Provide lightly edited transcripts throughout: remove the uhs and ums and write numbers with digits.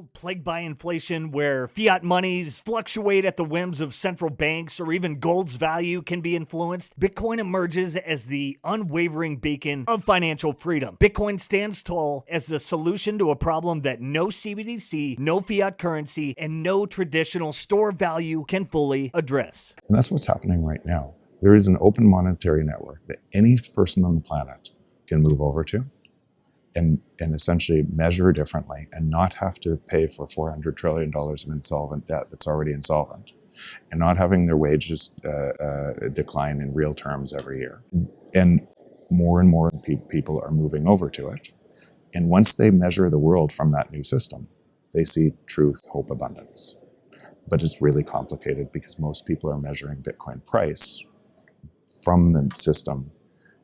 world plagued by inflation, where fiat monies fluctuate at the whims of central banks or even gold's value can be influenced, Bitcoin emerges as the unwavering beacon of financial freedom. Bitcoin stands tall as the solution to a problem that no CBDC, no fiat currency, and no traditional store value can fully address. And that's what's happening right now. There is an open monetary network that any person on the planet can move over to and essentially measure differently and not have to pay for $400 trillion of insolvent debt that's already insolvent, and not having their wages decline in real terms every year. And more people are moving over to it. And once they measure the world from that new system, they see truth, hope, abundance. But it's really complicated because most people are measuring Bitcoin price from the system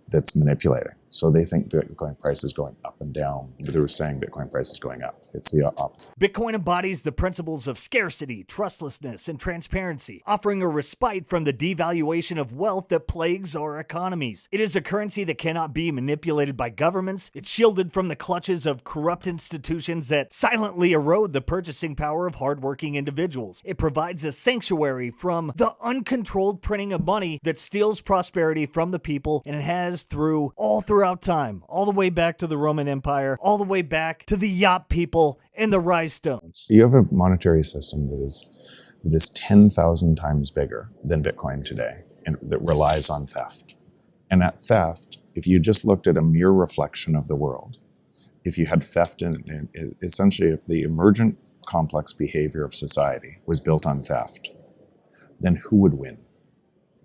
that's manipulating. So they think Bitcoin price is going up and down. They're saying Bitcoin price is going up. It's the opposite. Bitcoin embodies the principles of scarcity, trustlessness, and transparency, offering a respite from the devaluation of wealth that plagues our economies. It is a currency that cannot be manipulated by governments. It's shielded from the clutches of corrupt institutions that silently erode the purchasing power of hardworking individuals. It provides a sanctuary from the uncontrolled printing of money that steals prosperity from the people, and it has throughout time, all the way back to the Roman Empire, all the way back to the yacht people and the rhinestones. You have a monetary system that is 10,000 times bigger than Bitcoin today, and that relies on theft. And that theft, if you just looked at a mere reflection of the world, if you had theft in essentially if the emergent complex behavior of society was built on theft, then who would win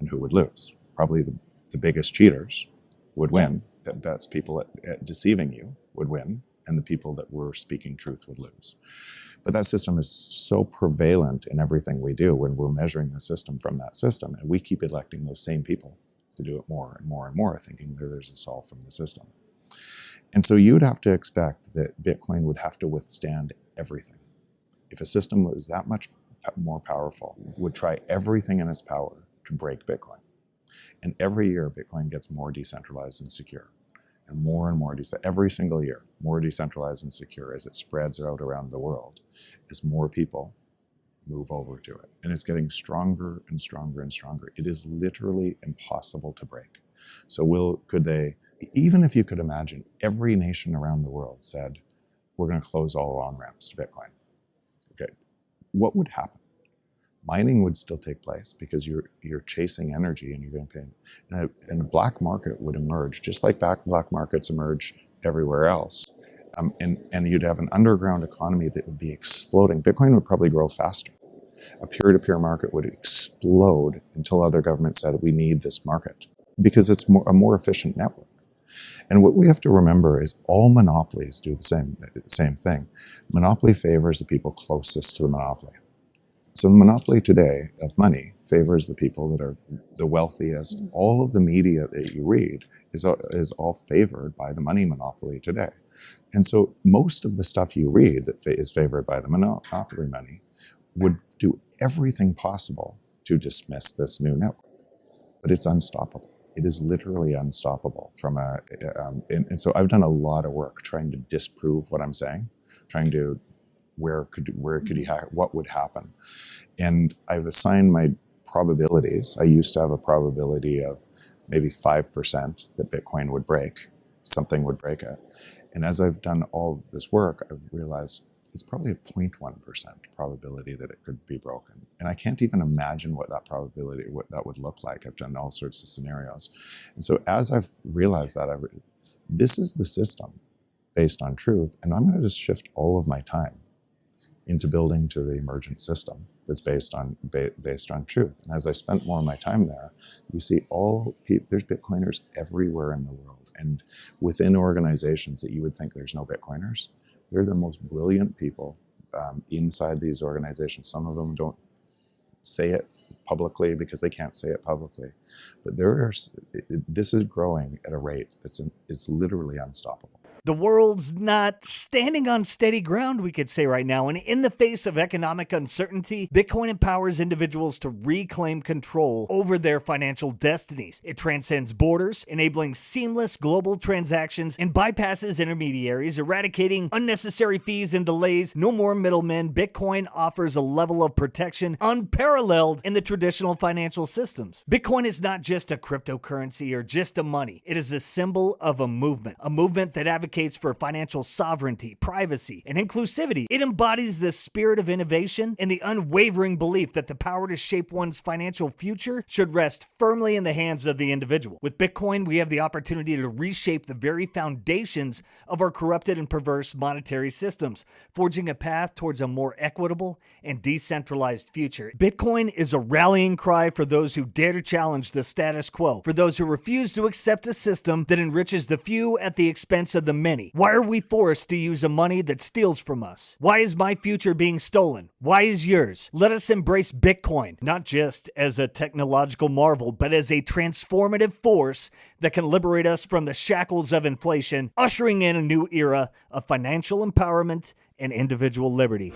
and who would lose? Probably the biggest cheaters would win. That's people at deceiving you would win, and the people that were speaking truth would lose. But that system is so prevalent in everything we do when we're measuring the system from that system, and we keep electing those same people to do it more and more and more, thinking that there's a solve from the system. And so you'd have to expect that Bitcoin would have to withstand everything. If a system was that much more powerful, would try everything in its power to break Bitcoin. And every year, Bitcoin gets more decentralized and secure. And more, every single year, more decentralized and secure as it spreads out around the world, as more people move over to it. And it's getting stronger and stronger and stronger. It is literally impossible to break. So could they, even if you could imagine every nation around the world said, we're going to close all on-ramps to Bitcoin. Okay, what would happen? Mining would still take place because you're chasing energy and you're going to pay. And a black market would emerge, just like black markets emerge everywhere else. And you'd have an underground economy that would be exploding. Bitcoin would probably grow faster. A peer-to-peer market would explode until other governments said, we need this market because it's a more efficient network. And what we have to remember is all monopolies do the same thing. Monopoly favors the people closest to the monopoly. So the monopoly today of money favors the people that are the wealthiest. All of the media that you read is all favored by the money monopoly today. And so most of the stuff you read that is favored by the monopoly money would do everything possible to dismiss this new network. But it's unstoppable. It is literally unstoppable and so I've done a lot of work trying to disprove what I'm saying, trying to what would happen. And I've assigned my probabilities. I used to have a probability of maybe 5% that Bitcoin would break, something would break it. And as I've done all this work, I've realized it's probably a 0.1% probability that it could be broken. And I can't even imagine what that would look like. I've done all sorts of scenarios. And so as I've realized that, this is the system based on truth, and I'm going to just shift all of my time into building to the emergent system that's based on truth. And as I spent more of my time there, you see there's Bitcoiners everywhere in the world. And within organizations that you would think there's no Bitcoiners, they're the most brilliant people inside these organizations. Some of them don't say it publicly because they can't say it publicly. But this is growing at a rate it's literally unstoppable. The world's not standing on steady ground, we could say right now, and in the face of economic uncertainty, Bitcoin empowers individuals to reclaim control over their financial destinies. It transcends borders, enabling seamless global transactions, and bypasses intermediaries, eradicating unnecessary fees and delays. No more middlemen. Bitcoin offers a level of protection unparalleled in the traditional financial systems. Bitcoin is not just a cryptocurrency or just a money. It is a symbol of a movement that advocates for financial sovereignty, privacy, and inclusivity. It embodies the spirit of innovation and the unwavering belief that the power to shape one's financial future should rest firmly in the hands of the individual. With Bitcoin, we have the opportunity to reshape the very foundations of our corrupted and perverse monetary systems, forging a path towards a more equitable and decentralized future. Bitcoin is a rallying cry for those who dare to challenge the status quo, for those who refuse to accept a system that enriches the few at the expense of the many. Why are we forced to use a money that steals from us? Why is my future being stolen? Why is yours? Let us embrace Bitcoin, not just as a technological marvel, but as a transformative force that can liberate us from the shackles of inflation, ushering in a new era of financial empowerment and individual liberty.